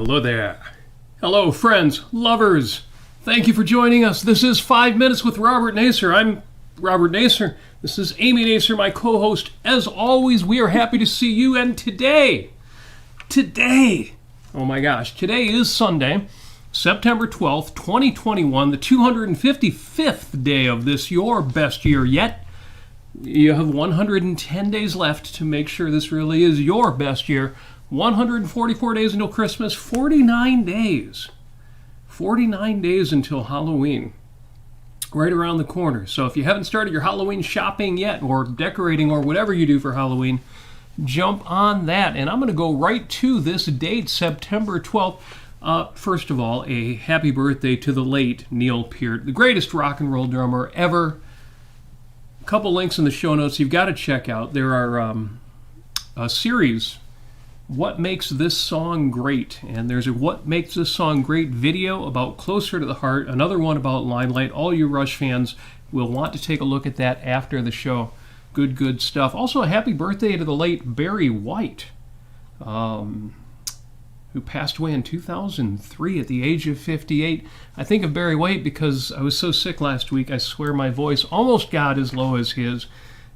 Hello there. Hello, friends, lovers. Thank you for joining us. This is 5 Minutes with Robert Nasir. I'm Robert Nasir. This is Amy Nasir, my co-host. As always, we are happy to see you. And today, oh my gosh, today is Sunday, September 12th, 2021, the 255th day of this, your best year yet. You have 110 days left to make sure this really is your best year. 144 days until Christmas, 49 days. 49 days until Halloween, right around the corner. So if you haven't started your Halloween shopping yet, or decorating, or whatever you do for Halloween, jump on that. And I'm going to go right to this date, September 12th. First of all, a happy birthday to the late Neil Peart, the greatest rock and roll drummer ever. A couple links in the show notes you've got to check out. There are a series, What Makes This Song Great? And there's a What Makes This Song Great video about Closer to the Heart, another one about Limelight. All you Rush fans will want to take a look at that after the show. Good stuff. Also, a happy birthday to the late Barry White, who passed away in 2003 at the age of 58. I think of Barry White because I was so sick last week, I swear my voice almost got as low as his.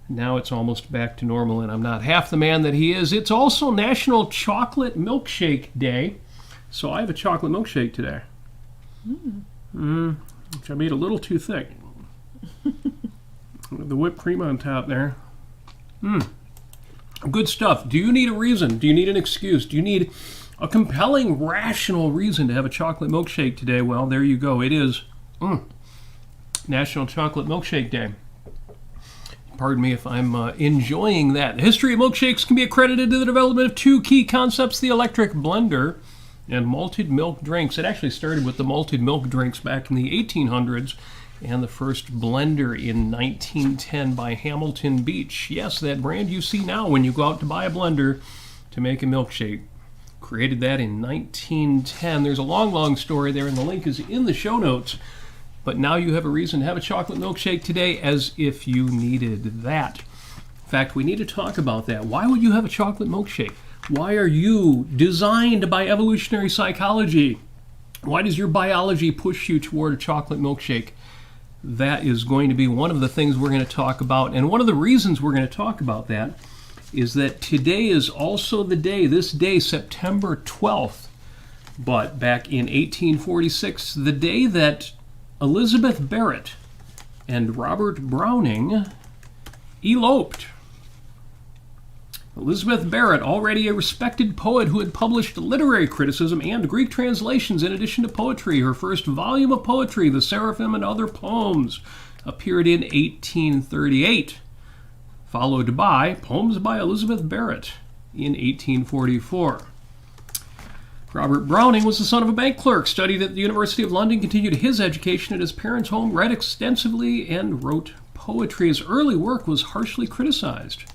Now it's almost back to normal, and I'm not half the man that he is. It's also National Chocolate Milkshake Day, so I have a chocolate milkshake today. Which I made a little too thick. The whipped cream on top there. Good stuff. Do you need a reason? Do you need an excuse? Do you need a compelling, rational reason to have a chocolate milkshake today? Well, there you go. It is National Chocolate Milkshake Day. Pardon me if I'm enjoying that. The history of milkshakes can be accredited to the development of two key concepts, the electric blender and malted milk drinks. It actually started with the malted milk drinks back in the 1800s, and the first blender in 1910 by Hamilton Beach. Yes, that brand you see now when you go out to buy a blender to make a milkshake. Created that in 1910. There's a long story there, and the link is in the show notes. But now you have a reason to have a chocolate milkshake today, as if you needed that. In fact, we need to talk about that. Why would you have a chocolate milkshake? Why are you designed by evolutionary psychology? Why does your biology push you toward a chocolate milkshake? That is going to be one of the things we're going to talk about. And one of the reasons we're going to talk about that is that today is also the day, this day, September 12th, but back in 1846, the day that Elizabeth Barrett and Robert Browning eloped. Elizabeth Barrett, already a respected poet who had published literary criticism and Greek translations in addition to poetry. Her first volume of poetry, The Seraphim and Other Poems, appeared in 1838, followed by Poems by Elizabeth Barrett in 1844. Robert Browning was the son of a bank clerk, studied at the University of London, continued his education at his parents' home, read extensively, and wrote poetry. His early work was harshly criticized.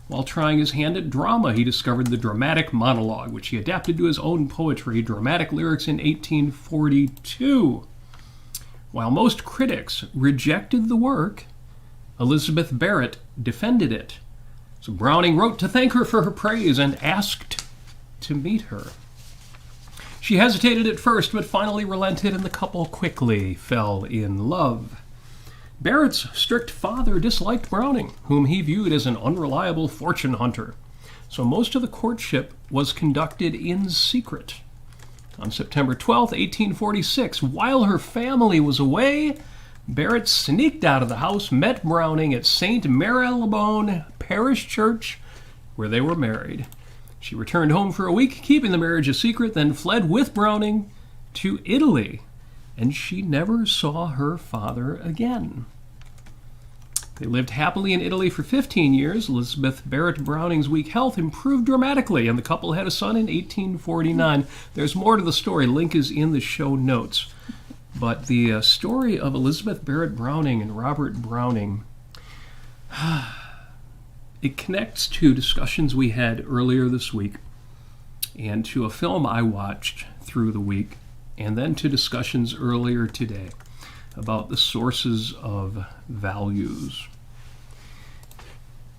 While trying his hand at drama, he discovered the dramatic monologue, which he adapted to his own poetry, dramatic lyrics, in 1842. While most critics rejected the work, Elizabeth Barrett defended it. So Browning wrote to thank her for her praise and asked to meet her. She hesitated at first, but finally relented, and the couple quickly fell in love. Barrett's strict father disliked Browning, whom he viewed as an unreliable fortune hunter, so most of the courtship was conducted in secret. On September 12, 1846, while her family was away, Barrett sneaked out of the house, met Browning at St. Marylebone Parish Church, where they were married. She returned home for a week, keeping the marriage a secret, then fled with Browning to Italy, and she never saw her father again. They lived happily in Italy for 15 years. Elizabeth Barrett Browning's weak health improved dramatically, and the couple had a son in 1849. There's more to the story. Link is in the show notes. But the story of Elizabeth Barrett Browning and Robert Browning, it connects to discussions we had earlier this week, and to a film I watched through the week, and then to discussions earlier today about the sources of values.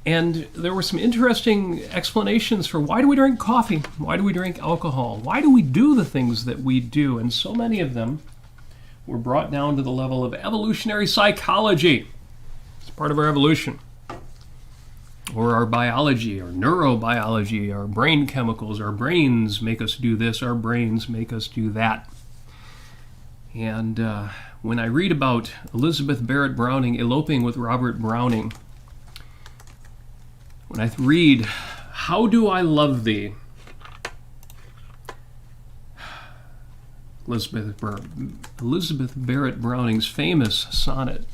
And there were some interesting explanations for why do we drink coffee? Why do we drink alcohol? Why do we do the things that we do? And so many of them were brought down to the level of evolutionary psychology. It's part of our evolution. Or our biology, or neurobiology, our brain chemicals. Our brains make us do this, our brains make us do that. And when I read about Elizabeth Barrett Browning eloping with Robert Browning, when I read, "How do I love thee?" Elizabeth Barrett Browning's famous sonnet.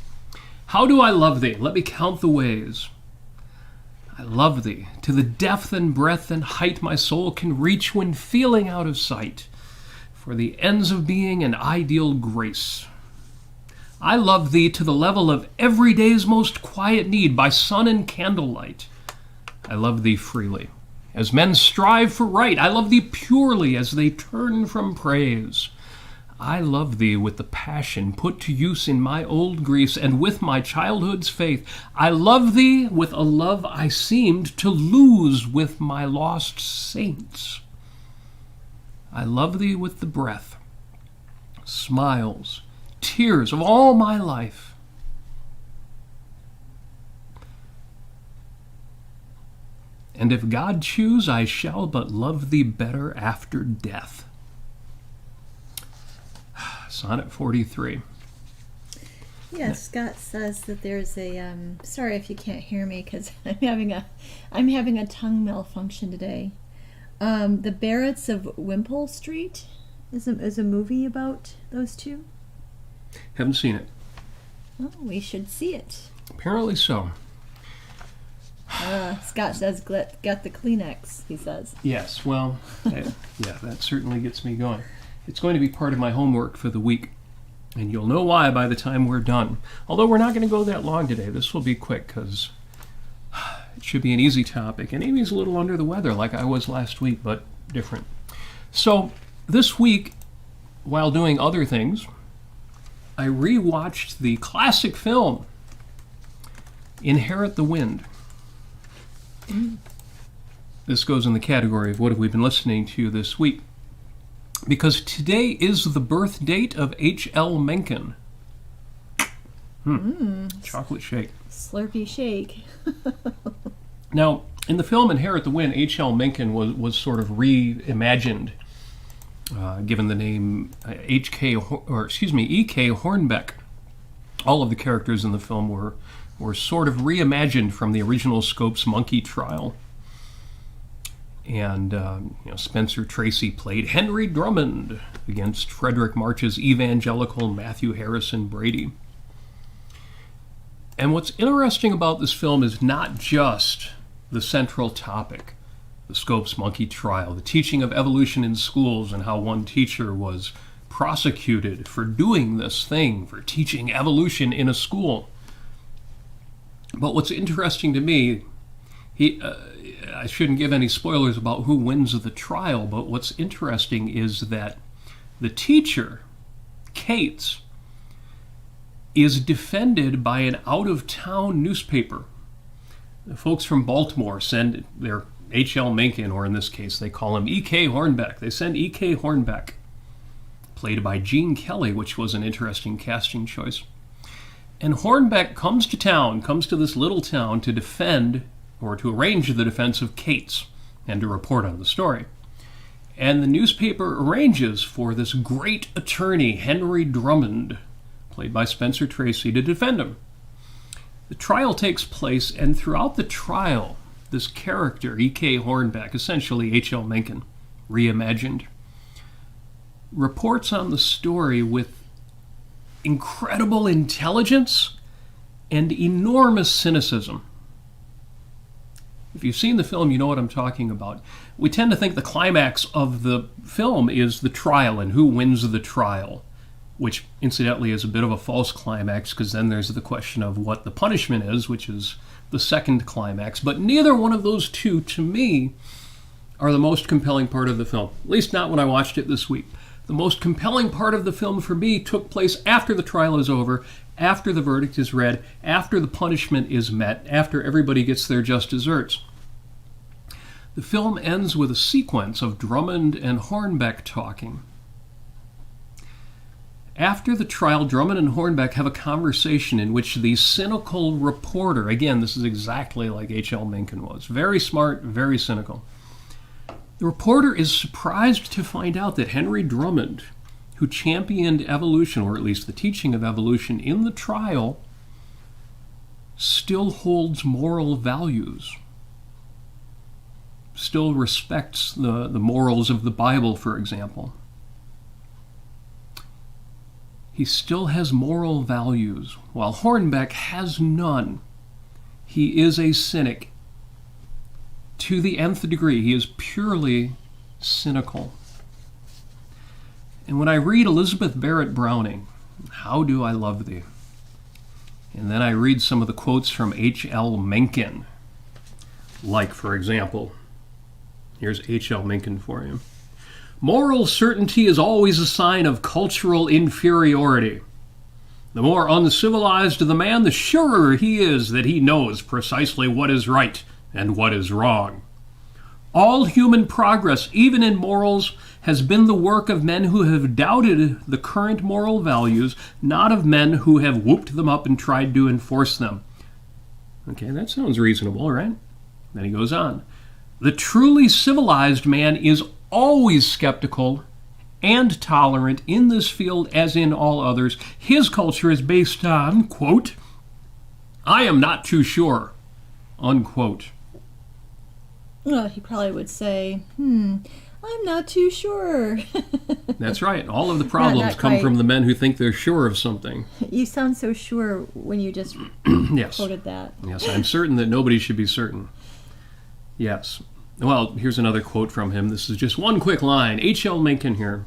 "How do I love thee? Let me count the ways. I love thee to the depth and breadth and height my soul can reach when feeling out of sight for the ends of being and ideal grace. I love thee to the level of every day's most quiet need by sun and candlelight. I love thee freely, as men strive for right. I love thee purely as they turn from praise. I love thee with the passion put to use in my old griefs and with my childhood's faith. I love thee with a love I seemed to lose with my lost saints. I love thee with the breath, smiles, tears of all my life. And if God choose, I shall but love thee better after death." Sonnet 43. Yes, Scott says that there's a. Sorry if you can't hear me because I'm having a tongue malfunction today. The Barretts of Wimpole Street is a movie about those two. Haven't seen it. Oh, we should see it. Apparently so. Scott says, "Get the Kleenex," he says. Yes, well, yeah, that certainly gets me going. It's going to be part of my homework for the week, and you'll know why by the time we're done. Although we're not going to go that long today. This will be quick because it should be an easy topic. And Amy's a little under the weather like I was last week, but different. So this week, while doing other things, I rewatched the classic film, Inherit the Wind. This goes in the category of what have we been listening to this week. Because today is the birth date of H.L. Mencken. Chocolate shake. Slurpee shake. Now, in the film Inherit the Wind, H.L. Mencken was sort of reimagined, given the name E.K. Hornbeck. All of the characters in the film were sort of reimagined from the original Scopes monkey trial. And Spencer Tracy played Henry Drummond against Frederick March's evangelical Matthew Harrison Brady. And what's interesting about this film is not just the central topic, the Scopes monkey trial, the teaching of evolution in schools, and how one teacher was prosecuted for doing this thing, for teaching evolution in a school. But what's interesting to me, I shouldn't give any spoilers about who wins the trial, but what's interesting is that the teacher, Cates, is defended by an out-of-town newspaper. The folks from Baltimore send their H.L. Mencken, or in this case they call him E.K. Hornbeck. They send E.K. Hornbeck, played by Gene Kelly, which was an interesting casting choice. And Hornbeck comes to this little town to defend, or to arrange the defense of Cates and to report on the story. And the newspaper arranges for this great attorney, Henry Drummond, played by Spencer Tracy, to defend him. The trial takes place, and throughout the trial, this character, E.K. Hornbeck, essentially H.L. Mencken, reimagined, reports on the story with incredible intelligence and enormous cynicism. If you've seen the film, you know what I'm talking about. We tend to think the climax of the film is the trial and who wins the trial, which incidentally is a bit of a false climax because then there's the question of what the punishment is, which is the second climax. But neither one of those two, to me, are the most compelling part of the film, at least not when I watched it this week. The most compelling part of the film for me took place after the trial is over, after the verdict is read, after the punishment is met, after everybody gets their just desserts. The film ends with a sequence of Drummond and Hornbeck talking. After the trial, Drummond and Hornbeck have a conversation in which the cynical reporter, again, this is exactly like H.L. Mencken was, very smart, very cynical. The reporter is surprised to find out that Henry Drummond, who championed evolution, or at least the teaching of evolution in the trial, still holds moral values, still respects the morals of the Bible, for example. He still has moral values, while Hornbeck has none. He is a cynic to the nth degree. He is purely cynical. And when I read Elizabeth Barrett Browning, how do I love thee? And then I read some of the quotes from H.L. Mencken. Like, for example, here's H.L. Mencken for you. Moral certainty is always a sign of cultural inferiority. The more uncivilized the man, the surer he is that he knows precisely what is right and what is wrong. All human progress, even in morals, has been the work of men who have doubted the current moral values, not of men who have whooped them up and tried to enforce them. Okay, that sounds reasonable, right? Then he goes on. The truly civilized man is always skeptical and tolerant in this field as in all others. His culture is based on, quote, I am not too sure, unquote. Well, he probably would say, I'm not too sure. That's right. All of the problems come from the men who think they're sure of something. You sound so sure when you just yes. quoted that. Yes, I'm certain that nobody should be certain. Yes. Well, here's another quote from him. This is just one quick line. H.L. Mencken here.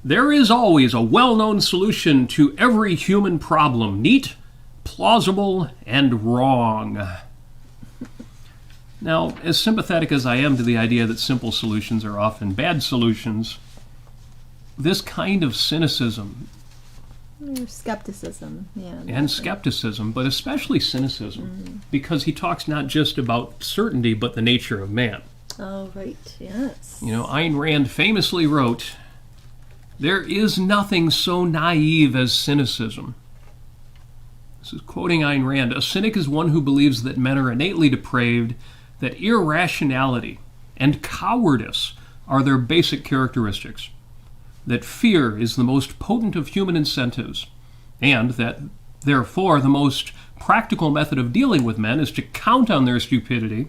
There is always a well-known solution to every human problem, neat, plausible, and wrong. Now, as sympathetic as I am to the idea that simple solutions are often bad solutions, this kind of cynicism skepticism, yeah. And skepticism, but especially cynicism, because he talks not just about certainty, but the nature of man. Oh, right, yes. You know, Ayn Rand famously wrote, there is nothing so naive as cynicism. This is quoting Ayn Rand. A cynic is one who believes that men are innately depraved, that irrationality and cowardice are their basic characteristics, that fear is the most potent of human incentives, and that, therefore, the most practical method of dealing with men is to count on their stupidity,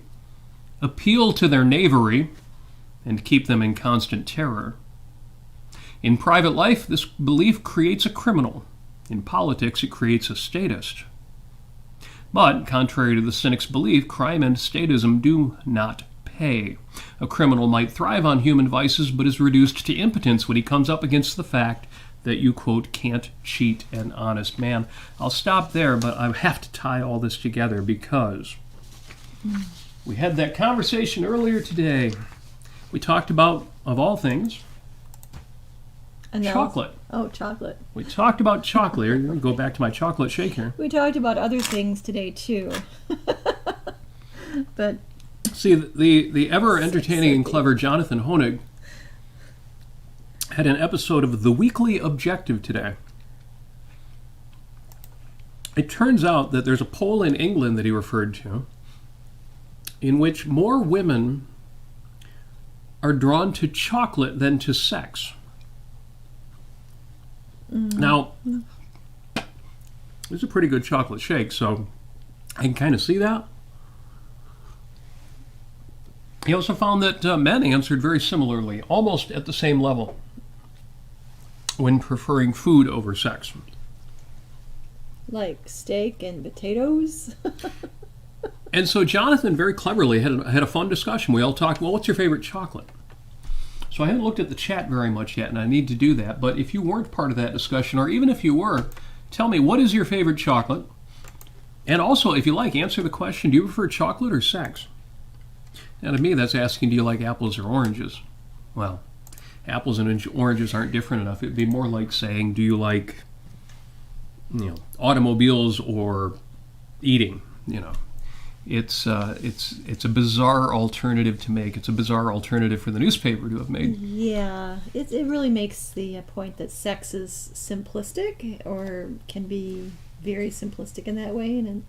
appeal to their knavery, and keep them in constant terror. In private life, this belief creates a criminal. In politics, it creates a statist. But, contrary to the cynic's belief, crime and statism do not pay. A criminal might thrive on human vices, but is reduced to impotence when he comes up against the fact that you, quote, can't cheat an honest man. I'll stop there, but I have to tie all this together because we had that conversation earlier today. We talked about, of all things, chocolate. Oh, chocolate. We talked about chocolate. Here, go back to my chocolate shake here. We talked about other things today, too. But see, the ever-entertaining and clever Jonathan Honig had an episode of The Weekly Objective today. It turns out that there's a poll in England that he referred to in which more women are drawn to chocolate than to sex. Now, it's a pretty good chocolate shake, so I can kind of see that. He also found that men answered very similarly, almost at the same level, when preferring food over sex. Like steak and potatoes? And so Jonathan very cleverly had a fun discussion. We all talked, well, what's your favorite chocolate? So I haven't looked at the chat very much yet, and I need to do that. But if you weren't part of that discussion, or even if you were, tell me, what is your favorite chocolate? And also, if you like, answer the question, do you prefer chocolate or sex? Now, to me, that's asking, do you like apples or oranges? Well, apples and oranges aren't different enough. It'd be more like saying, do you like automobiles or eating. It's a bizarre alternative to make. It's a bizarre alternative for the newspaper to have made. Yeah, it really makes the point that sex is simplistic, or can be very simplistic in that way, and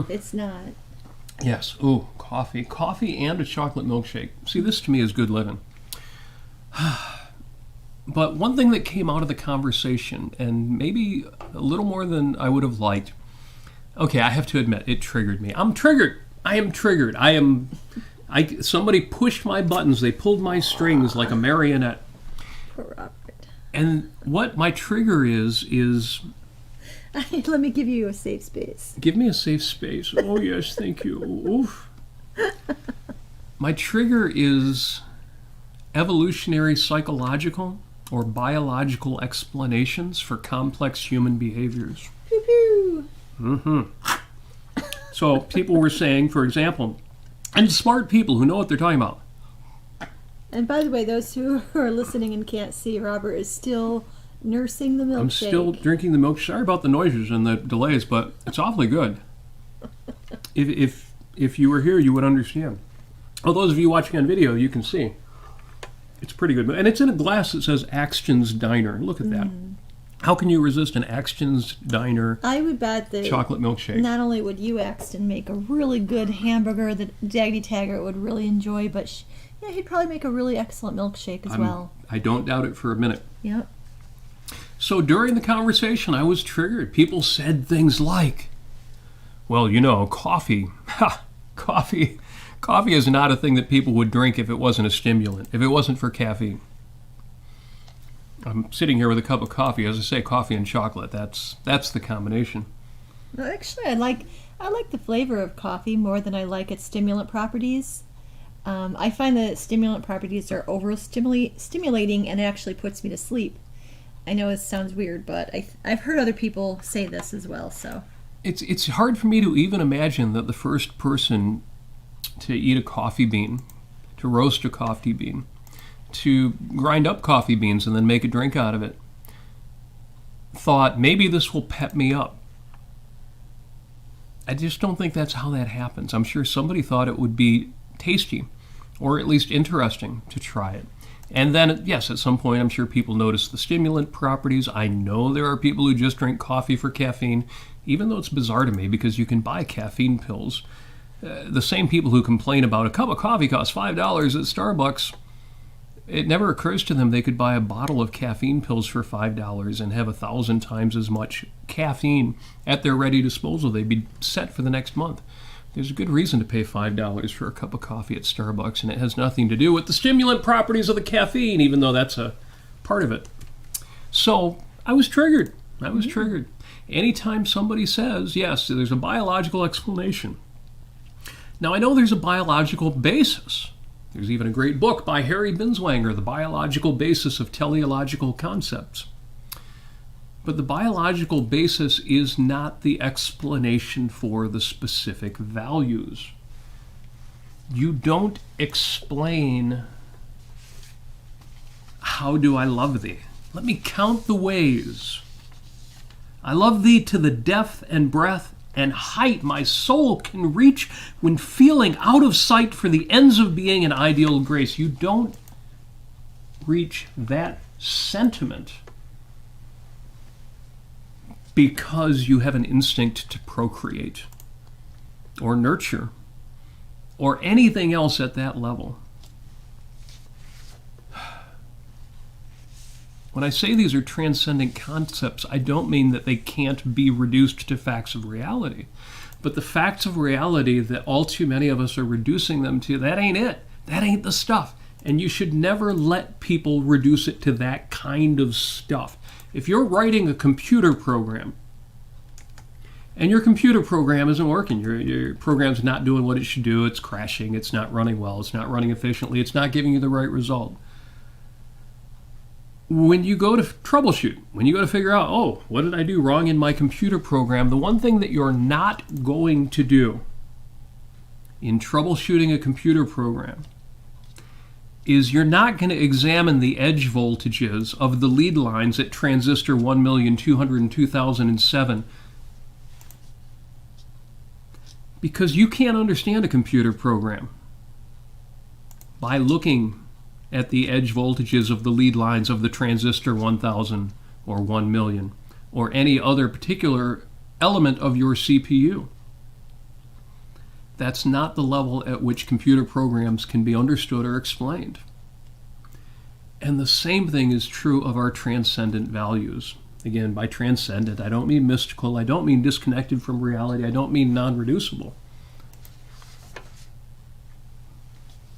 it's not. Yes. Ooh, coffee and a chocolate milkshake. See, this to me is good living. But one thing that came out of the conversation, and maybe a little more than I would have liked. Okay, I have to admit, it triggered me. I'm triggered. I am triggered. Somebody pushed my buttons. They pulled my strings like a marionette. Poor Robert. And what my trigger is let me give you a safe space. Give me a safe space. Oh, yes, thank you. Oof. My trigger is evolutionary psychological or biological explanations for complex human behaviors. Pew pew. So people were saying, for example, and smart people who know what they're talking about. And by the way, those who are listening and can't see, Robert is still nursing the milkshake. I'm still drinking the milk. Sorry about the noises and the delays, but it's awfully good. If you were here, you would understand. Oh, those of you watching on video, you can see. It's pretty good. And it's in a glass that says Axton's Diner. Look at that. How can you resist an Axton's Diner I would bet that chocolate milkshake? Not only would you, Axton, make a really good hamburger that Dagny Taggart would really enjoy, but he'd probably make a really excellent milkshake as well. I don't doubt it for a minute. Yep. So during the conversation, I was triggered. People said things like, well, coffee. Coffee is not a thing that people would drink if it wasn't a stimulant, if it wasn't for caffeine. I'm sitting here with a cup of coffee. As I say, coffee and chocolate. That's the combination. Well, actually, I like the flavor of coffee more than I like its stimulant properties. I find that stimulant properties are stimulating, and it actually puts me to sleep. I know it sounds weird, but I've heard other people say this as well. So it's hard for me to even imagine that the first person to eat a coffee bean, to roast a coffee bean, to grind up coffee beans and then make a drink out of it, thought, maybe this will pep me up. I just don't think that's how that happens. I'm sure somebody thought it would be tasty, or at least interesting to try it. And then, yes, at some point, I'm sure people notice the stimulant properties. I know there are people who just drink coffee for caffeine, even though it's bizarre to me because you can buy caffeine pills. The same people who complain about a cup of coffee costs $5 at Starbucks, it never occurs to them they could buy a bottle of caffeine pills for $5 and have 1,000 times as much caffeine at their ready disposal. They'd be set for the next month. There's a good reason to pay $5 for a cup of coffee at Starbucks, and it has nothing to do with the stimulant properties of the caffeine, even though that's a part of it. So I was triggered. Anytime somebody says, yes, there's a biological explanation. Now, I know there's a biological basis. There's even a great book by Harry Binswanger, The Biological Basis of Teleological Concepts. But the biological basis is not the explanation for the specific values. You don't explain, how do I love thee? Let me count the ways. I love thee to the depth and breadth and height my soul can reach when feeling out of sight for the ends of being an ideal grace. You don't reach that sentiment because you have an instinct to procreate or nurture or anything else at that level. When I say these are transcendent concepts, I don't mean that they can't be reduced to facts of reality. But the facts of reality that all too many of us are reducing them to, that ain't it. That ain't the stuff. And you should never let people reduce it to that kind of stuff. If you're writing a computer program, and your computer program isn't working, your program's not doing what it should do, it's crashing, it's not running well, it's not running efficiently, it's not giving you the right result. When you go to troubleshoot, when you go to figure out, oh, what did I do wrong in my computer program, the one thing that you're not going to do in troubleshooting a computer program is you're not going to examine the edge voltages of the lead lines at transistor 1,202,007 because you can't understand a computer program by looking at the edge voltages of the lead lines of the transistor 1,000 or 1 million or any other particular element of your CPU. That's not the level at which computer programs can be understood or explained. And the same thing is true of our transcendent values. Again, by transcendent, I don't mean mystical, I don't mean disconnected from reality, I don't mean non-reducible.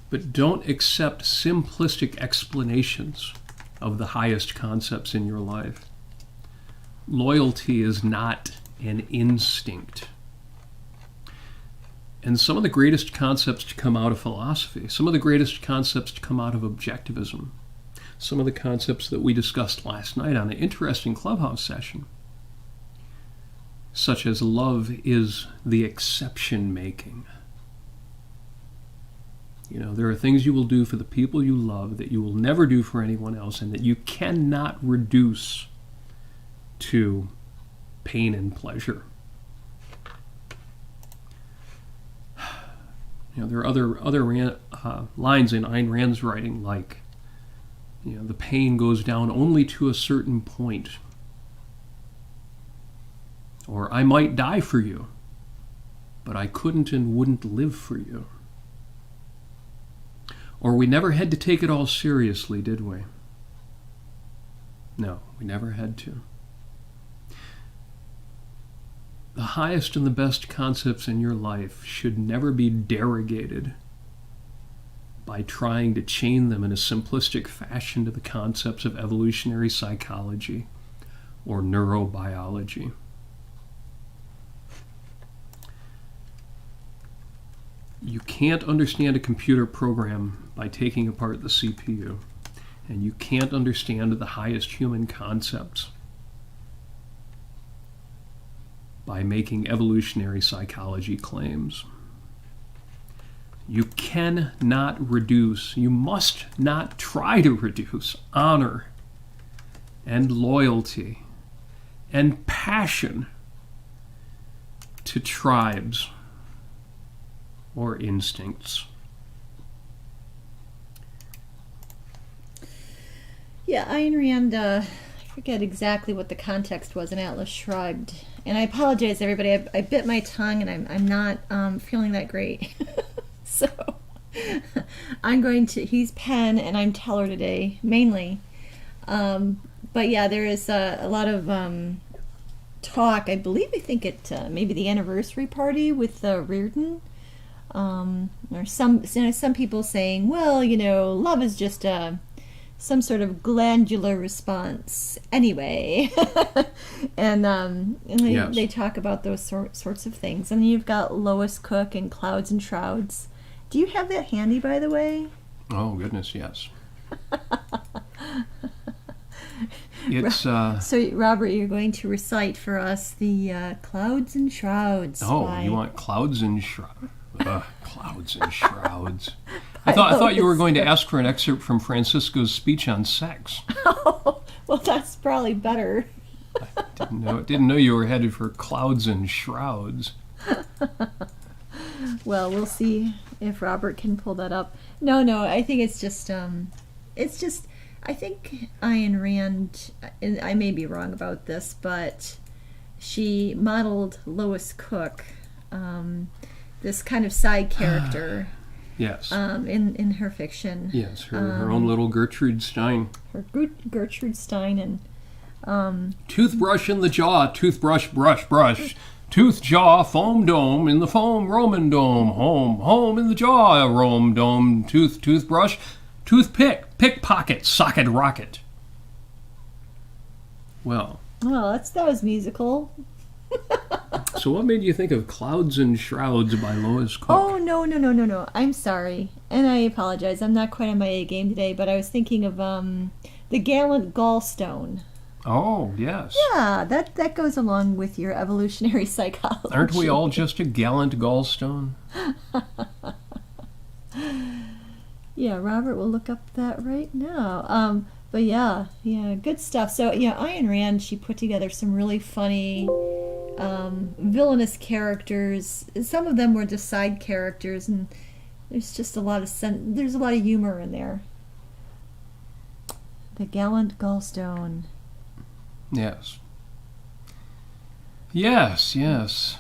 But don't accept simplistic explanations of the highest concepts in your life. Loyalty is not an instinct. And some of the greatest concepts to come out of philosophy, some of the greatest concepts to come out of objectivism, some of the concepts that we discussed last night on an interesting Clubhouse session, such as love is the exception making. You know, there are things you will do for the people you love that you will never do for anyone else and that you cannot reduce to pain and pleasure. You know, there are other lines in Ayn Rand's writing, like, you know, the pain goes down only to a certain point. Or, I might die for you, but I couldn't and wouldn't live for you. Or, we never had to take it all seriously, did we? No, we never had to. The highest and the best concepts in your life should never be derogated by trying to chain them in a simplistic fashion to the concepts of evolutionary psychology or neurobiology. You can't understand a computer program by taking apart the CPU, and you can't understand the highest human concepts by making evolutionary psychology claims. You cannot reduce, you must not try to reduce honor and loyalty and passion to tribes or instincts. Yeah, Ayn Rand, I forget exactly what the context was in Atlas Shrugged. And I apologize, everybody. I bit my tongue, and I'm not feeling that great. So I'm going to. He's Penn, and I'm Teller today, mainly. But yeah, there is a lot of talk. I think at maybe the anniversary party with Reardon, or some people saying, well, you know, love is just some sort of glandular response anyway. and yes. They talk about those sorts of things. And then you've got Lois Cook and Clouds and Shrouds. Do you have that handy, by the way? Oh, goodness, yes. It's so, Robert, you're going to recite for us the Clouds and Shrouds. Oh, you want Clouds and Shrouds? Clouds and Shrouds. I thought you were going to ask for an excerpt from Francisco's speech on sex. Oh, well, that's probably better. I didn't know you were headed for Clouds and Shrouds. Well, we'll see if Robert can pull that up. No, I think it's just I think Ayn Rand, and I may be wrong about this, but she modeled Lois Cook, this kind of side character. Yes. In her fiction. Yes, her own little Gertrude Stein. Her Gertrude Stein and toothbrush in the jaw, toothbrush, brush. Tooth jaw, foam dome, in the foam Roman dome, home in the jaw, Rome dome, toothbrush, toothpick, pickpocket, socket rocket. Well, that was musical. So what made you think of Clouds and Shrouds by Lois Cook? Oh, no. I'm sorry. And I apologize. I'm not quite on my A game today, but I was thinking of the Gallant Gallstone. Oh, yes. Yeah, that goes along with your evolutionary psychology. Aren't we all just a gallant gallstone? Yeah, Robert will look up that right now. But yeah, good stuff. So yeah, Ayn Rand, she put together some really funny villainous characters. Some of them were just side characters, and there's just a lot of there's a lot of humor in there. The Gallant Gallstone. Yes. Yes, yes.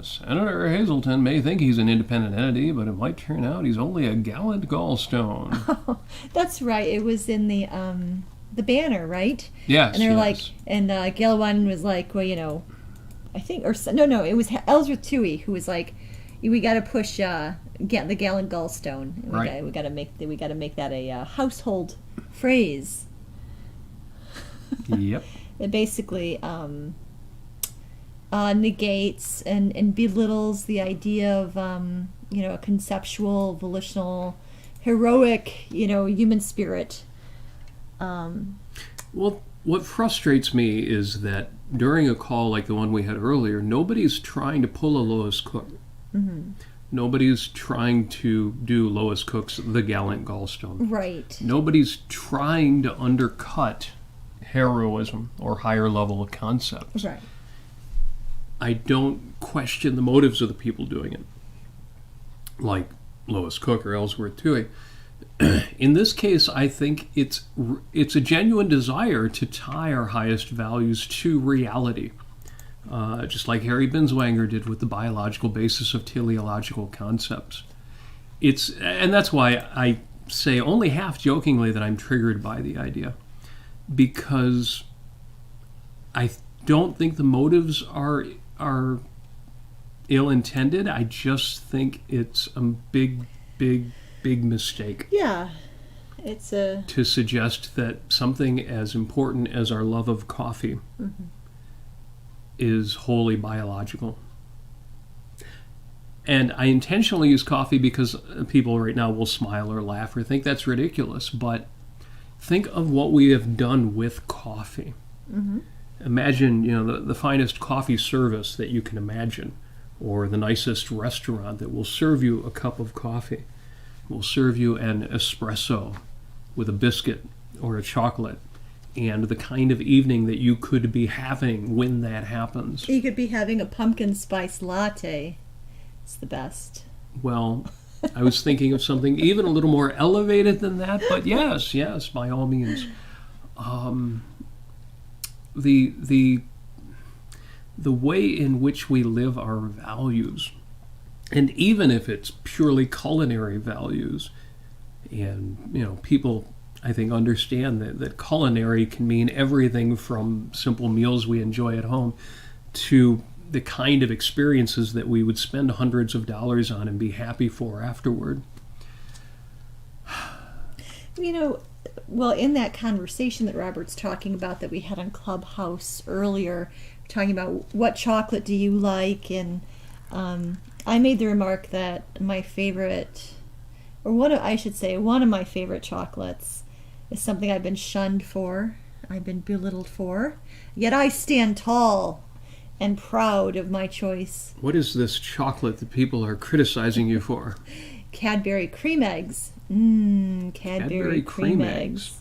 Senator Hazelton may think he's an independent entity, but it might turn out he's only a gallant gallstone. Oh, that's right. It was in the banner, right? Yes. And they're yes. like, and Gilliwan was like, well, I think, or no, it was Ellsworth Toohey who was like, we got to push the gallant gallstone. Right. We got to make that a household phrase. Yep. It basically negates and belittles the idea of a conceptual, volitional, heroic human spirit. Well, what frustrates me is that during a call like the one we had earlier, nobody's trying to pull a Lois Cook. Mm-hmm. Nobody's trying to do Lois Cook's The Gallant Gallstone. Right. Nobody's trying to undercut heroism or higher level concepts. Right. I don't question the motives of the people doing it, like Lois Cook or Ellsworth Toohey. In this case, I think it's a genuine desire to tie our highest values to reality, just like Harry Binswanger did with the biological basis of teleological concepts. And that's why I say only half jokingly that I'm triggered by the idea, because I don't think the motives are ill-intended. I just think it's a big mistake. Yeah, it's to suggest that something as important as our love of coffee mm-hmm. is wholly biological. And I intentionally use coffee because people right now will smile or laugh or think that's ridiculous, but think of what we have done with coffee. Mm-hmm. Imagine, the finest coffee service that you can imagine, or the nicest restaurant that will serve you a cup of coffee, will serve you an espresso with a biscuit or a chocolate, and the kind of evening that you could be having when that happens. You could be having a pumpkin spice latte. It's the best. Well, I was thinking of something even a little more elevated than that, but yes, by all means. The way in which we live our values, and even if it's purely culinary values, and people I think understand that culinary can mean everything from simple meals we enjoy at home to the kind of experiences that we would spend hundreds of dollars on and be happy for afterward. Well, in that conversation that Robert's talking about that we had on Clubhouse earlier, talking about what chocolate do you like, and I made the remark that my favorite, or one of my favorite chocolates is something I've been shunned for, I've been belittled for, yet I stand tall and proud of my choice. What is this chocolate that people are criticizing you for? Cadbury Creme Eggs. Cadbury Creme Eggs.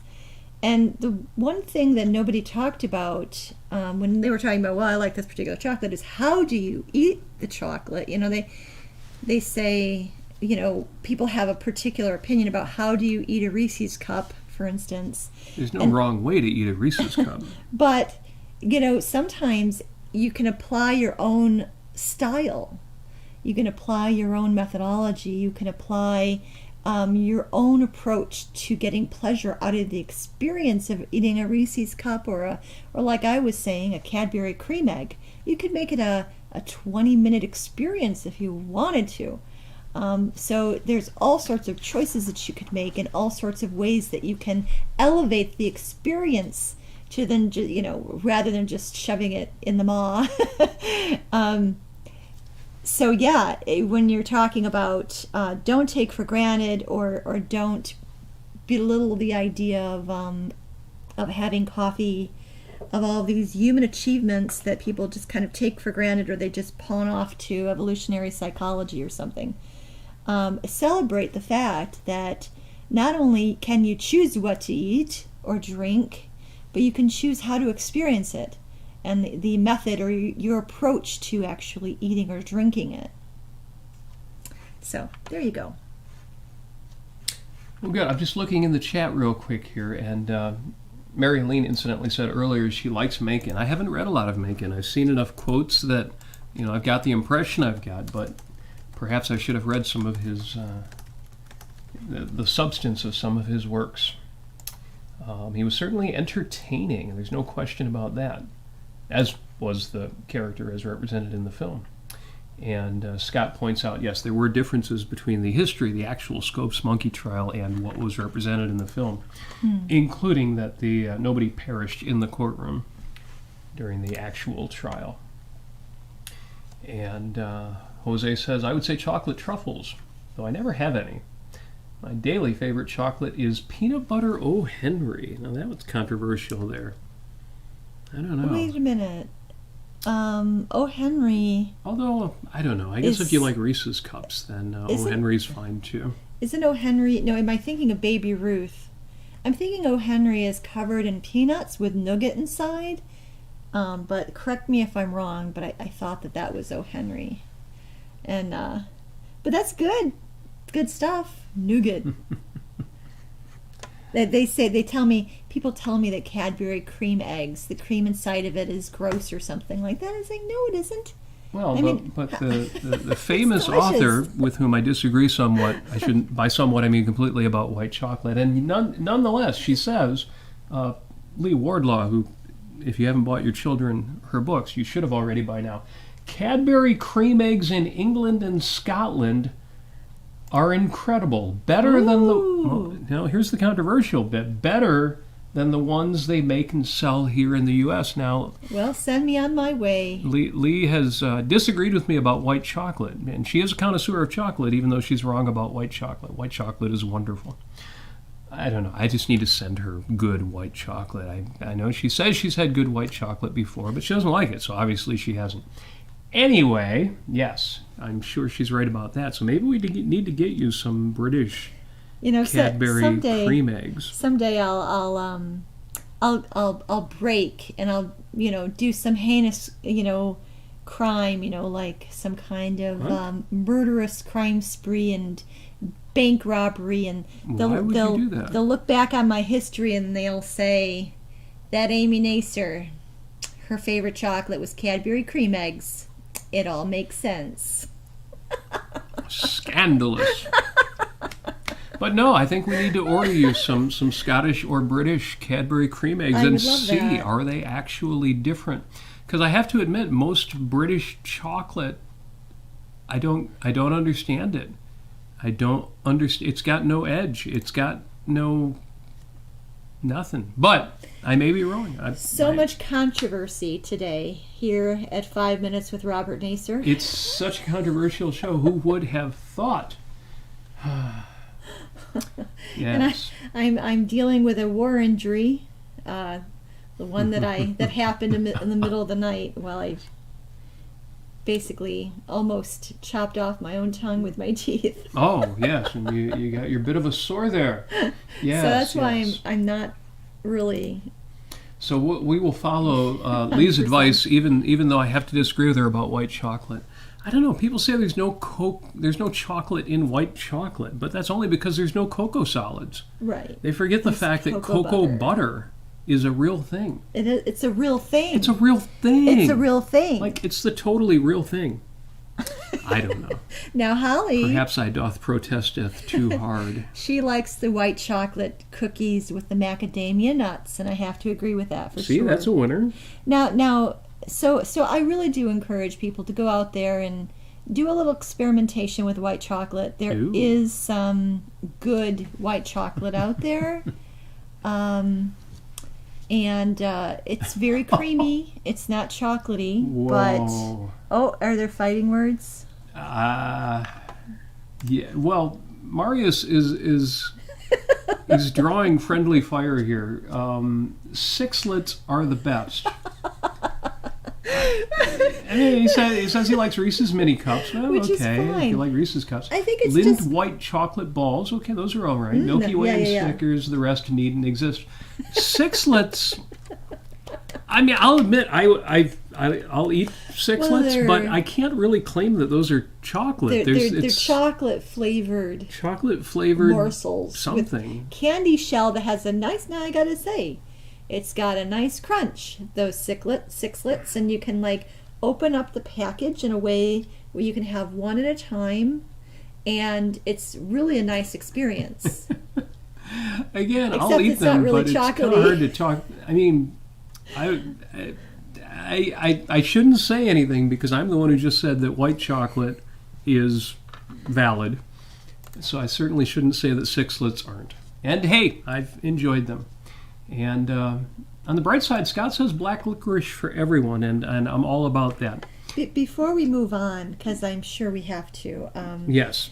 And the one thing that nobody talked about when they were talking about, I like this particular chocolate, is how do you eat the chocolate? They say, people have a particular opinion about how do you eat a Reese's cup, for instance. There's no wrong way to eat a Reese's cup. But, sometimes you can apply your own style. You can apply your own methodology. You can apply your own approach to getting pleasure out of the experience of eating a Reese's cup or like I was saying, a Cadbury Creme Egg. You could make it a 20-minute experience if you wanted to. So there's all sorts of choices that you could make and all sorts of ways that you can elevate the experience to then, rather than just shoving it in the maw. So yeah, when you're talking about don't take for granted or don't belittle the idea of having coffee of all these human achievements that people just kind of take for granted, or they just pawn off to evolutionary psychology or something. Celebrate the fact that not only can you choose what to eat or drink, but you can choose how to experience it, and the method or your approach to actually eating or drinking it. So there you go. Well, good. I'm just looking in the chat real quick here, and Mary Helene incidentally said earlier she likes Mencken. I haven't read a lot of Mencken. I've seen enough quotes that, I've got the impression I've got, but perhaps I should have read some of his, the substance of some of his works. He was certainly entertaining, there's no question about that, as was the character as represented in the film. And Scott points out, yes, there were differences between the history, the actual Scopes monkey trial, and what was represented in the film, including that nobody perished in the courtroom during the actual trial. And Jose says, I would say chocolate truffles, though I never have any. My daily favorite chocolate is peanut butter O. Henry. Now that was controversial there. I don't know. Wait a minute. O. Henry. Although, I don't know. I guess if you like Reese's Cups, then O. Henry's fine too. Isn't O. Henry... No, am I thinking of Baby Ruth? I'm thinking O. Henry is covered in peanuts with nougat inside. But correct me if I'm wrong, but I thought that was O. Henry. And, but that's good. Good stuff. Nougat. People tell me that Cadbury cream eggs, the cream inside of it is gross or something like that. I say, no, it isn't. Well, but the famous author, with whom I disagree somewhat, by somewhat I mean completely, about white chocolate, and nonetheless, she says, Lee Wardlaw, who, if you haven't bought your children her books, you should have already by now, Cadbury cream eggs in England and Scotland are incredible. Better than here's the controversial bit. Better than the ones they make and sell here in the U.S. Now, well, send me on my way. Lee has disagreed with me about white chocolate, and she is a connoisseur of chocolate, even though she's wrong about white chocolate. White chocolate is wonderful. I don't know. I just need to send her good white chocolate. I know she says she's had good white chocolate before, but she doesn't like it, so obviously she hasn't. Anyway, yes, I'm sure she's right about that. So maybe we need to get you some British Cadbury cream eggs. Someday I'll break and I'll do some heinous crime, like some kind of murderous crime spree and bank robbery, and they'll look back on my history and they'll say that Amy Nasir, her favorite chocolate was Cadbury cream eggs. It all makes sense. Scandalous. But no, I think we need to order you some Scottish or British Cadbury cream eggs and see, are they actually different? Because I have to admit, most British chocolate, I don't understand it. I don't understand. It's got no edge. It's got nothing. But I may be wrong. Much controversy today here at 5 Minutes with Robert Nasir. It's such a controversial show. Who would have thought? Yes. And I'm dealing with a war injury, the one that happened in the middle of the night while I basically almost chopped off my own tongue with my teeth. Oh yes, and you got your bit of a sore there. Yes. So that's why I'm not really. So we will follow Lee's advice, even though I have to disagree with her about white chocolate. I don't know. People say there's no chocolate in white chocolate, but that's only because there's no cocoa solids. Right. They forget the fact that cocoa butter is a real thing. It's a real thing. It's a real thing. It's a real thing. Like, it's the totally real thing. I don't know. Now, Holly... Perhaps I doth protesteth too hard. She likes the white chocolate cookies with the macadamia nuts, and I have to agree with that for sure. See, that's a winner. Now, so I really do encourage people to go out there and do a little experimentation with white chocolate. There is some good white chocolate out there. And it's very creamy. It's not chocolatey. Whoa. But are there fighting words? Yeah. Well, Marius is He's drawing friendly fire here. Sixlets are the best. I mean, he says he likes Reese's mini cups. Well, Which is okay, fine. if you like Reese's cups. I think it's Lind just... white chocolate balls. Okay, those are all right. Milky Way and Snickers. The rest needn't exist. Sixlets. I mean, I'll admit I'll eat sixlets, but I can't really claim that those are chocolate. They're chocolate flavored. Chocolate flavored morsels. Something. With candy shell that has a nice. Now I gotta say, it's got a nice crunch. Those sixlets, and you can like open up the package in a way where you can have one at a time, and it's really a nice experience. Again, Except I'll eat it's them, not really but chocolatey. it's kind of hard to talk. I mean, I shouldn't say anything because I'm the one who just said that white chocolate is valid. So I certainly shouldn't say that sixlets aren't. And hey, I've enjoyed them. And on the bright side, Scott says black licorice for everyone, and I'm all about that. Before we move on, because I'm sure we have to. Yes.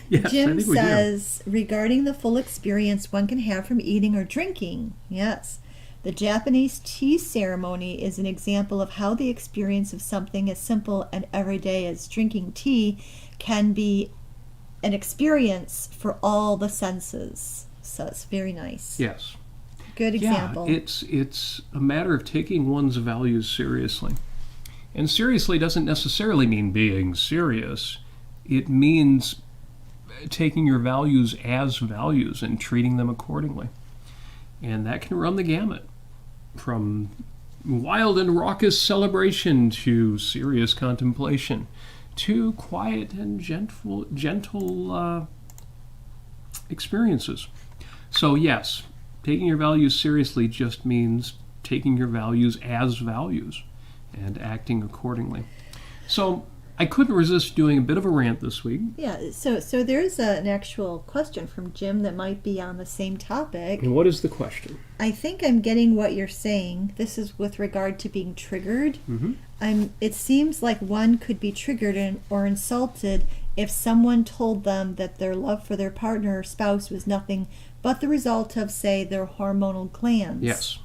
Yes, Jim I think we says, regarding the full experience one can have from eating or drinking. Yes. The Japanese tea ceremony is an example of how the experience of something as simple and everyday as drinking tea can be an experience for all the senses. So it's very nice. Yes. Good example. Yeah, it's a matter of taking one's values seriously. And seriously doesn't necessarily mean being serious. It means taking your values as values and treating them accordingly. And that can run the gamut, from wild and raucous celebration to serious contemplation to quiet and gentle experiences. So yes, taking your values seriously just means taking your values as values and acting accordingly. So I couldn't resist doing a bit of a rant this week. Yeah, so there's an actual question from Jim that might be on the same topic. And what is the question? I think I'm getting what you're saying. This is with regard to being triggered. Mm-hmm. It seems like one could be triggered or insulted if someone told them that their love for their partner or spouse was nothing but the result of, say, their hormonal glands. Yes.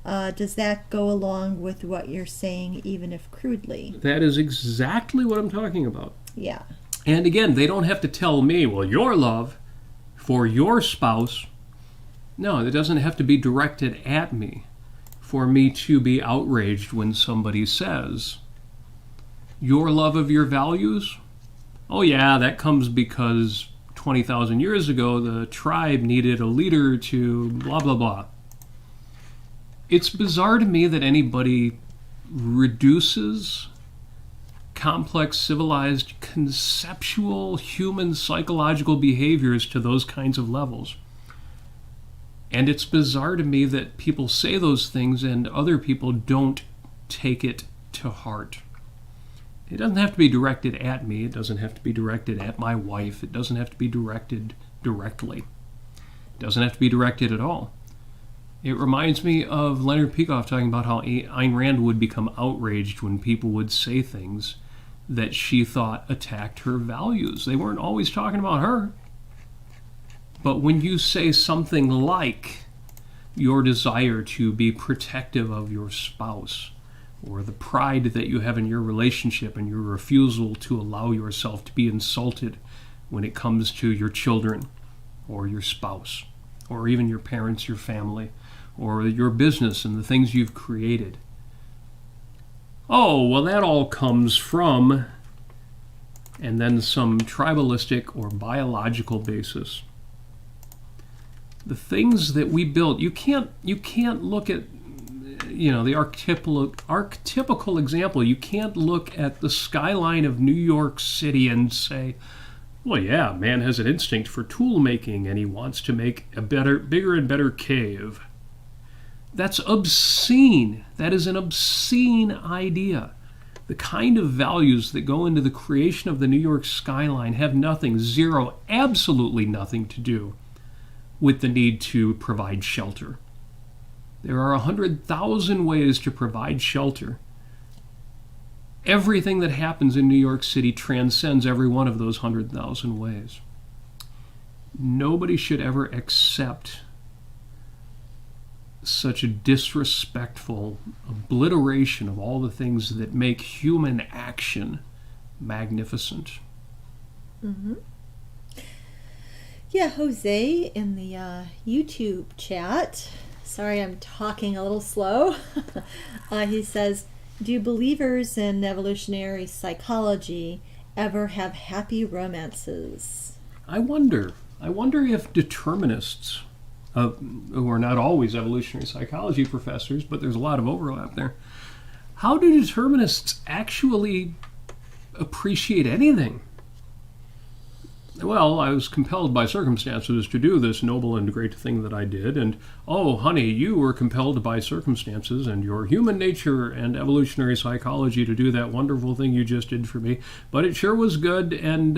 Does that go along with what you're saying, even if crudely? That is exactly what I'm talking about. Yeah. And again, they don't have to tell me, well, your love for your spouse. No, it doesn't have to be directed at me for me to be outraged when somebody says, your love of your values? Oh yeah, that comes because 20,000 years ago the tribe needed a leader to blah, blah, blah. It's bizarre to me that anybody reduces complex, civilized, conceptual, human, psychological behaviors to those kinds of levels. And it's bizarre to me that people say those things and other people don't take it to heart. It doesn't have to be directed at me. It doesn't have to be directed at my wife. It doesn't have to be directed directly. It doesn't have to be directed at all. It reminds me of Leonard Peikoff talking about how Ayn Rand would become outraged when people would say things that she thought attacked her values. They weren't always talking about her. But when you say something like your desire to be protective of your spouse, or the pride that you have in your relationship and your refusal to allow yourself to be insulted when it comes to your children, or your spouse, or even your parents, your family, or your business and the things you've created. Oh, well, that all comes from, and then some tribalistic or biological basis. The things that we built, you can't look at, the archetypical example. You can't look at the skyline of New York City and say, well, yeah, man has an instinct for tool making and he wants to make a bigger and better cave. That's obscene. That is an obscene idea. The kind of values that go into the creation of the New York skyline have nothing, zero, absolutely nothing to do with the need to provide shelter. There are 100,000 ways to provide shelter. Everything that happens in New York City transcends every one of those 100,000 ways. Nobody should ever accept such a disrespectful obliteration of all the things that make human action magnificent. Mm-hmm. Yeah, Jose in the YouTube chat. Sorry, I'm talking a little slow. He says, do believers in evolutionary psychology ever have happy romances? I wonder if determinists, who are not always evolutionary psychology professors, but there's a lot of overlap there, how do determinists actually appreciate anything? Well, I was compelled by circumstances to do this noble and great thing that I did, and, oh, honey, you were compelled by circumstances and your human nature and evolutionary psychology to do that wonderful thing you just did for me, but it sure was good, and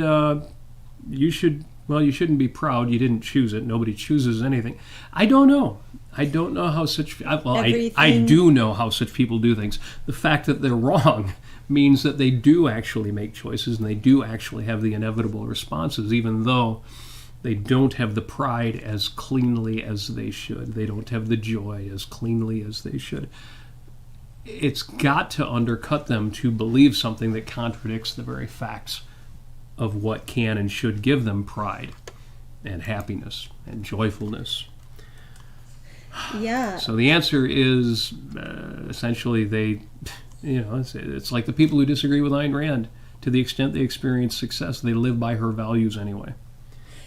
you shouldn't be proud. You didn't choose it. Nobody chooses anything. I don't know. I don't know how such... I do know how such people do things. The fact that they're wrong means that they do actually make choices and they do actually have the inevitable responses, even though they don't have the pride as cleanly as they should. They don't have the joy as cleanly as they should. It's got to undercut them to believe something that contradicts the very facts of what can and should give them pride and happiness and joyfulness. Yeah. So the answer is essentially it's like the people who disagree with Ayn Rand. To the extent they experience success, they live by her values anyway.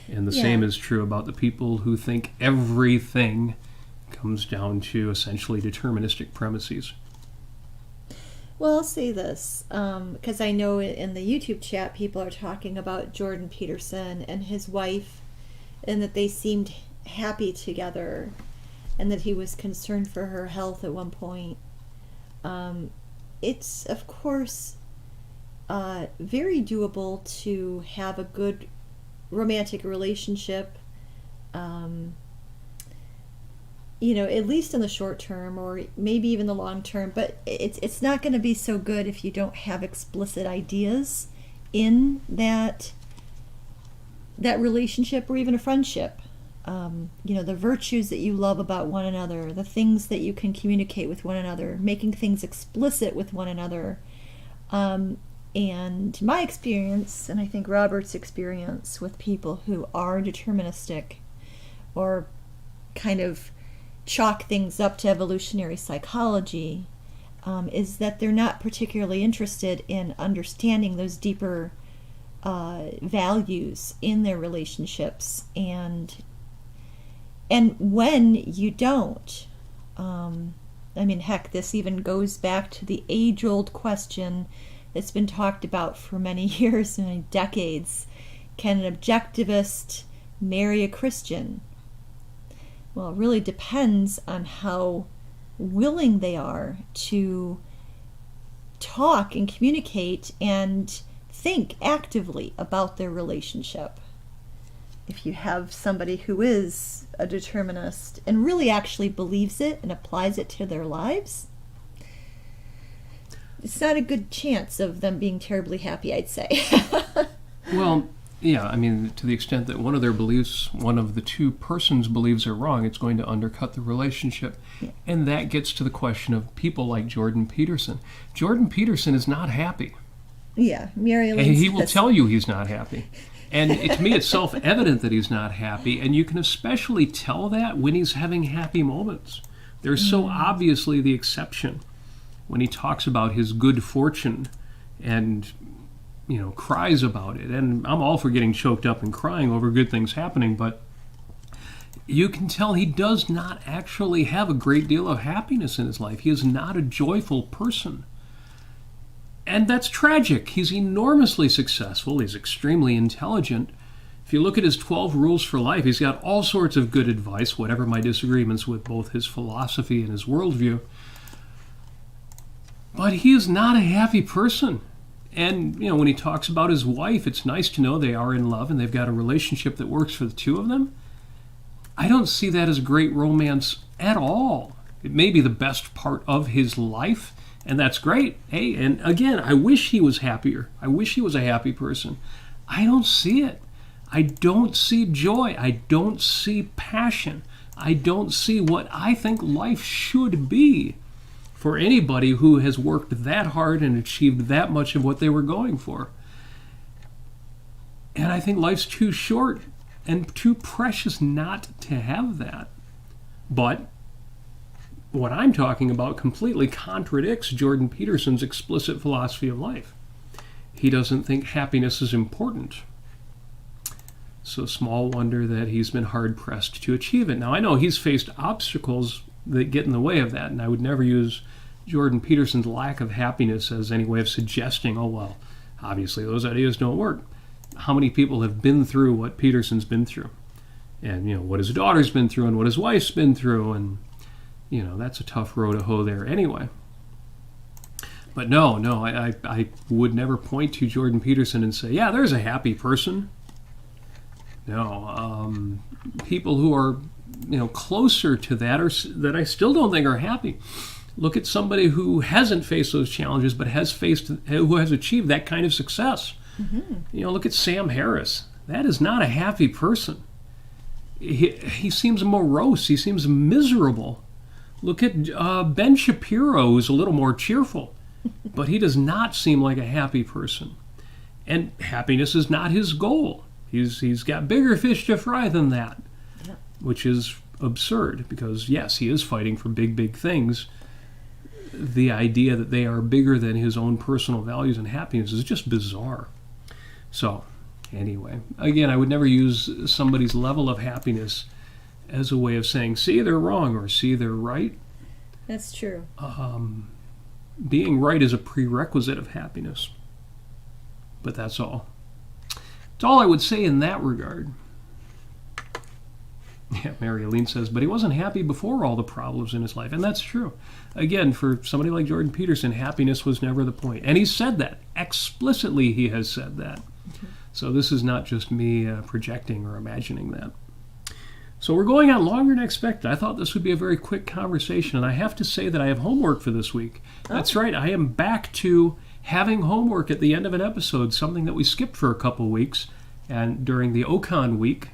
And the same is true about the people who think everything comes down to essentially deterministic premises. Well, I'll say this, because I know in the YouTube chat people are talking about Jordan Peterson and his wife, and that they seemed happy together, and that he was concerned for her health at one point. It's, of course, very doable to have a good romantic relationship, at least in the short term or maybe even the long term, but it's not going to be so good if you don't have explicit ideas in that relationship or even a friendship. The virtues that you love about one another, the things that you can communicate with one another, making things explicit with one another. And my experience, and I think Robert's experience with people who are deterministic or kind of chalk things up to evolutionary psychology, is that they're not particularly interested in understanding those deeper values in their relationships. And when you don't, heck, this even goes back to the age-old question that's been talked about for many years, many decades. Can an objectivist marry a Christian? Well, it really depends on how willing they are to talk and communicate and think actively about their relationship. If you have somebody who is a determinist and really actually believes it and applies it to their lives, it's not a good chance of them being terribly happy, I'd say. Well, yeah, to the extent that one of their beliefs, one of the two persons' beliefs are wrong, it's going to undercut the relationship. Yeah. And that gets to the question of people like Jordan Peterson. Jordan Peterson is not happy. Yeah, Mary-Ellen and he will tell you he's not happy. And to me, it's self-evident that he's not happy, and you can especially tell that when he's having happy moments. They're so obviously the exception. When he talks about his good fortune and, cries about it. And I'm all for getting choked up and crying over good things happening, but you can tell he does not actually have a great deal of happiness in his life. He is not a joyful person. And that's tragic. He's enormously successful. He's extremely intelligent. If you look at his 12 rules for life, he's got all sorts of good advice, whatever my disagreements with both his philosophy and his worldview. But he is not a happy person. And, when he talks about his wife, it's nice to know they are in love and they've got a relationship that works for the two of them. I don't see that as a great romance at all. It may be the best part of his life, and that's great. Hey, and again, I wish he was happier. I wish he was a happy person. I don't see it. I don't see joy. I don't see passion. I don't see what I think life should be for anybody who has worked that hard and achieved that much of what they were going for. And I think life's too short and too precious not to have that. But what I'm talking about completely contradicts Jordan Peterson's explicit philosophy of life. He doesn't think happiness is important. So small wonder that he's been hard-pressed to achieve it. Now, I know he's faced obstacles that get in the way of that, and I would never use Jordan Peterson's lack of happiness as any way of suggesting, oh, well, obviously those ideas don't work. How many people have been through what Peterson's been through? And, you know, what his daughter's been through and what his wife's been through, and, you know, that's a tough row to hoe there anyway. But no, I would never point to Jordan Peterson and say, yeah, there's a happy person. No, people who are, you know, closer to that or that I still don't think are happy. Look at somebody who hasn't faced those challenges but who has achieved that kind of success. Mm-hmm. You know, look at Sam Harris. That is not a happy person. He seems morose. He seems miserable. Look at Ben Shapiro, who's a little more cheerful, but he does not seem like a happy person. And happiness is not his goal. He's got bigger fish to fry than that, yeah. Which is absurd because, yes, he is fighting for big, big things. The idea that they are bigger than his own personal values and happiness is just bizarre. So, anyway, again, I would never use somebody's level of happiness as a way of saying, see, they're wrong, or see, they're right. That's true. Being right is a prerequisite of happiness. But that's all. That's all I would say in that regard. Yeah, Mary Aline says, but he wasn't happy before all the problems in his life. And that's true. Again, for somebody like Jordan Peterson, happiness was never the point. And he said that. Explicitly, he has said that. Mm-hmm. So this is not just me projecting or imagining that. So we're going on longer than expected. I thought this would be a very quick conversation. And I have to say that I have homework for this week. Oh. That's right. I am back to having homework at the end of an episode, something that we skipped for a couple weeks. And during the Ocon week,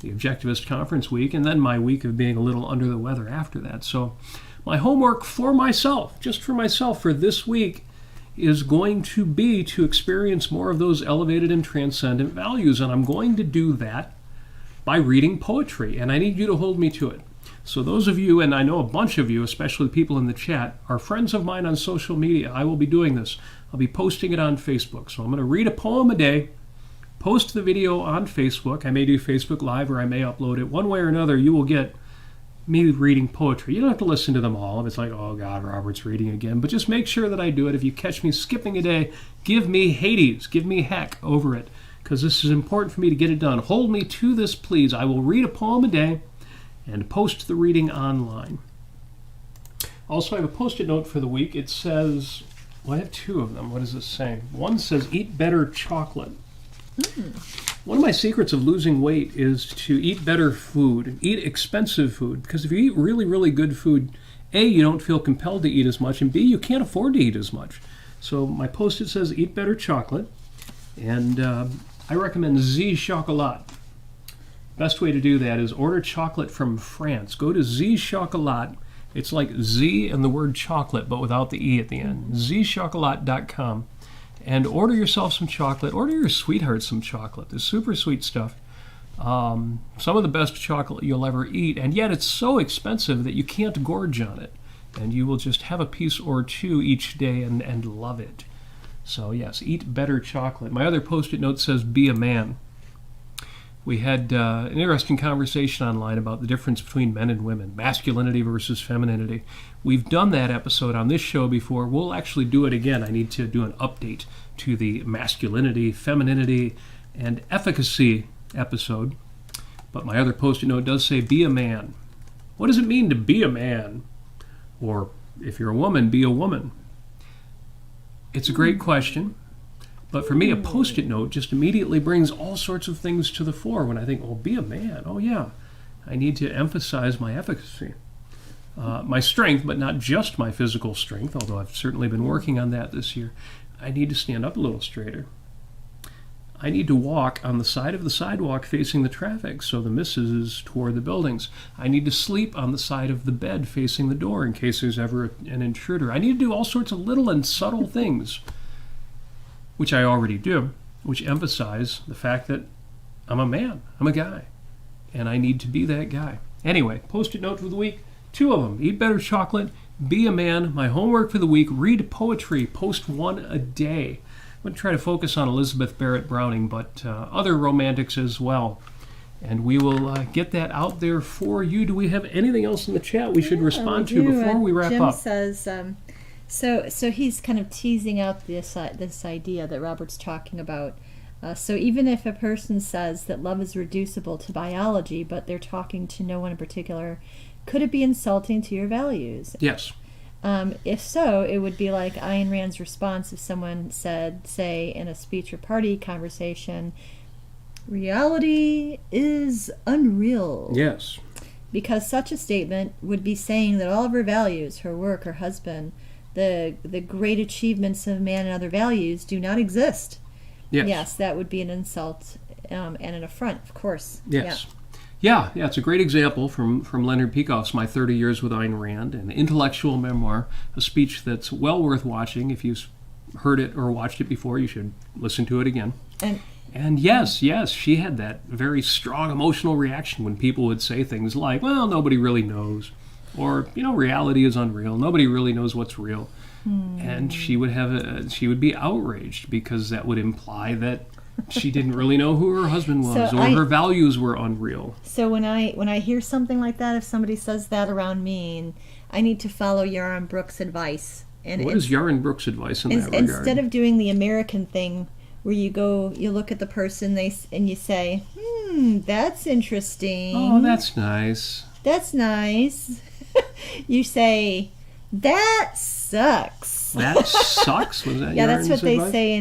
the Objectivist Conference week, and then my week of being a little under the weather after that. So my homework for myself, just for myself, for this week is going to be to experience more of those elevated and transcendent values. And I'm going to do that by reading poetry. And I need you to hold me to it. So those of you, and I know a bunch of you, especially the people in the chat, are friends of mine on social media. I will be doing this. I'll be posting it on Facebook. So I'm going to read a poem a day, post the video on Facebook. I may do Facebook Live or I may upload it. One way or another, you will get me reading poetry. You don't have to listen to them all. If it's like, oh God, Robert's reading again. But just make sure that I do it. If you catch me skipping a day, give me Hades. Give me heck over it. Because this is important for me to get it done. Hold me to this, please. I will read a poem a day and post the reading online. Also, I have a post-it note for the week. It says, well, I have two of them. What does this say? One says, eat better chocolate. One of my secrets of losing weight is to eat better food, eat expensive food, because if you eat really, really good food, A, you don't feel compelled to eat as much, and B, you can't afford to eat as much. So my post-it says eat better chocolate, and I recommend Z Chocolat. Best way to do that is order chocolate from France. Go to Z Chocolat. It's like Z and the word chocolate, but without the E at the end. zchocolat.com. And order yourself some chocolate. Order your sweetheart some chocolate. It's super sweet stuff. Some of the best chocolate you'll ever eat. And yet it's so expensive that you can't gorge on it. And you will just have a piece or two each day and love it. So yes, eat better chocolate. My other post-it note says, be a man. We had an interesting conversation online about the difference between men and women, masculinity versus femininity. We've done that episode on this show before. We'll actually do it again. I need to do an update to the masculinity, femininity, and efficacy episode. But my other post-it note does say, be a man. What does it mean to be a man? Or if you're a woman, be a woman. It's a great question. But for me, a post-it note just immediately brings all sorts of things to the fore when I think, oh, be a man. Oh, yeah. I need to emphasize my efficacy. My strength, but not just my physical strength, although I've certainly been working on that this year. I need to stand up a little straighter. I need to walk on the side of the sidewalk facing the traffic so the missus is toward the buildings. I need to sleep on the side of the bed facing the door in case there's ever an intruder. I need to do all sorts of little and subtle things, which I already do, which emphasize the fact that I'm a man, I'm a guy, and I need to be that guy. Anyway, Post-it note for the week, 2 of them. Eat better chocolate, be a man. My homework for the week, read poetry, post 1 a day. I'm going to try to focus on Elizabeth Barrett Browning, but other romantics as well. And we will get that out there for you. Do we have anything else in the chat we should respond to before we wrap Jim up? Jim says, so he's kind of teasing out this idea that Robert's talking about. So even if a person says that love is reducible to biology, but they're talking to no one in particular, could it be insulting to your values? Yes. If so, it would be like Ayn Rand's response if someone said, say, in a speech or party conversation, reality is unreal. Yes. Because such a statement would be saying that all of her values, her work, her husband, the great achievements of man and other values do not exist. Yes. Yes, that would be an insult and an affront, of course. Yes. Yeah, it's a great example from Leonard Peikoff's My 30 Years with Ayn Rand, an intellectual memoir, a speech that's well worth watching. If you've heard it or watched it before, you should listen to it again. And yes, she had that very strong emotional reaction when people would say things like, well, nobody really knows, or, reality is unreal. Nobody really knows what's real. And she would be outraged because that would imply that she didn't really know who her husband was, or her values were unreal. So when I hear something like that, if somebody says that around me, I need to follow Yaron Brooks' advice. And what is Yaron Brooks' advice in that regard? Instead of doing the American thing, where you look at the person and you say, that's interesting. Oh, that's nice. That's nice. You say, that sucks. That sucks? Was that yeah, Yaron's that's what advice? they say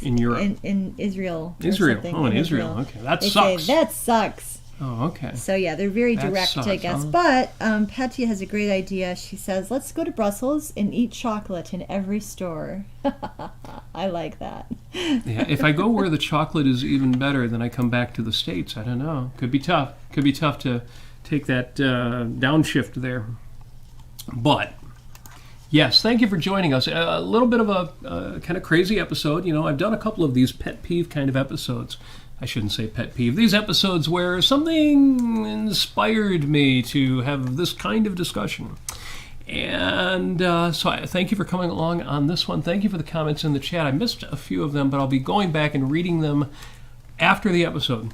in Europe. In Israel. Israel. Oh, in Israel. Okay, that sucks. Say, that sucks. Oh, okay. So yeah, they're very direct, sucks, I guess. huh? But Patty has a great idea. She says, let's go to Brussels and eat chocolate in every store. I like that. Yeah, if I go where the chocolate is even better, then I come back to the States. I don't know. Could be tough. Could be tough to take that downshift there. But yes, thank you for joining us. A little bit of a kind of crazy episode. I've done a couple of these pet peeve kind of episodes. I shouldn't say pet peeve. These episodes where something inspired me to have this kind of discussion. And so I thank you for coming along on this one. Thank you for the comments in the chat. I missed a few of them, but I'll be going back and reading them after the episode.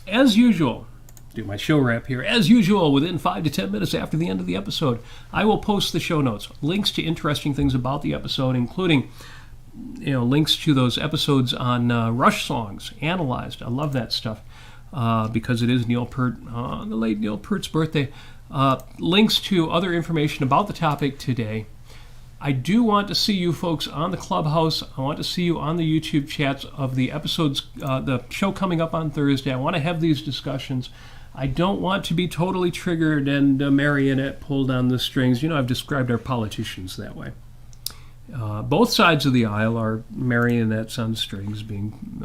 As usual, do my show wrap here. As usual, within 5 to 10 minutes after the end of the episode, I will post the show notes, links to interesting things about the episode, including links to those episodes on Rush songs, analyzed. I love that stuff because it is Neil Peart, the late Neil Peart's birthday. Links to other information about the topic today. I do want to see you folks on the Clubhouse. I want to see you on the YouTube chats of the episodes, the show coming up on Thursday. I want to have these discussions. I don't want to be totally triggered and a marionette pulled on the strings. I've described our politicians that way. Both sides of the aisle are marionettes on strings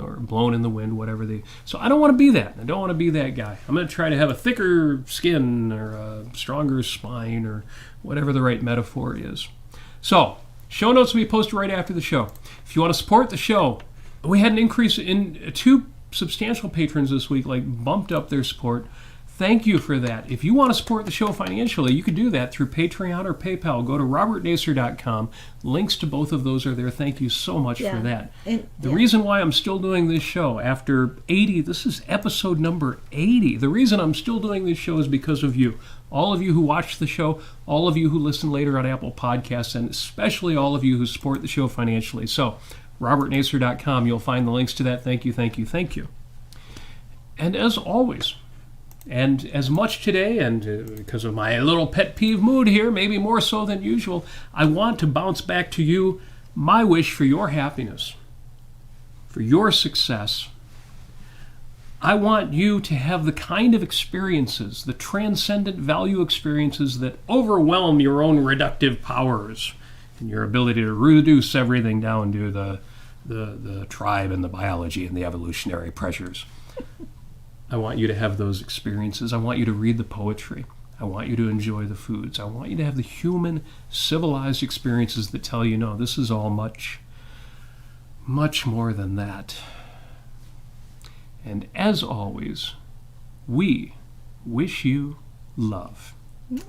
or blown in the wind, whatever they... So I don't want to be that. I don't want to be that guy. I'm going to try to have a thicker skin or a stronger spine or whatever the right metaphor is. So, show notes will be posted right after the show. If you want to support the show, we had an increase in 2 substantial patrons this week, bumped up their support. Thank you for that. If you want to support the show financially, you can do that through Patreon or PayPal. Go to robertnasir.com. Links to both of those are there. Thank you so much for that. The reason why I'm still doing this show after 80, this is episode number 80. The reason I'm still doing this show is because of you. All of you who watch the show, all of you who listen later on Apple Podcasts, and especially all of you who support the show financially. So, robertnasir.com, you'll find the links to that. Thank you, thank you, thank you. And as always, and as much today, and because of my little pet peeve mood here, maybe more so than usual, I want to bounce back to you my wish for your happiness, for your success. I want you to have the kind of experiences, the transcendent value experiences that overwhelm your own reductive powers and your ability to reduce everything down to the the tribe and the biology and the evolutionary pressures. I want you to have those experiences. I want you to read the poetry. I want you to enjoy the foods. I want you to have the human, civilized experiences that tell you, no, this is all much, much more than that. And as always, we wish you love. Yeah.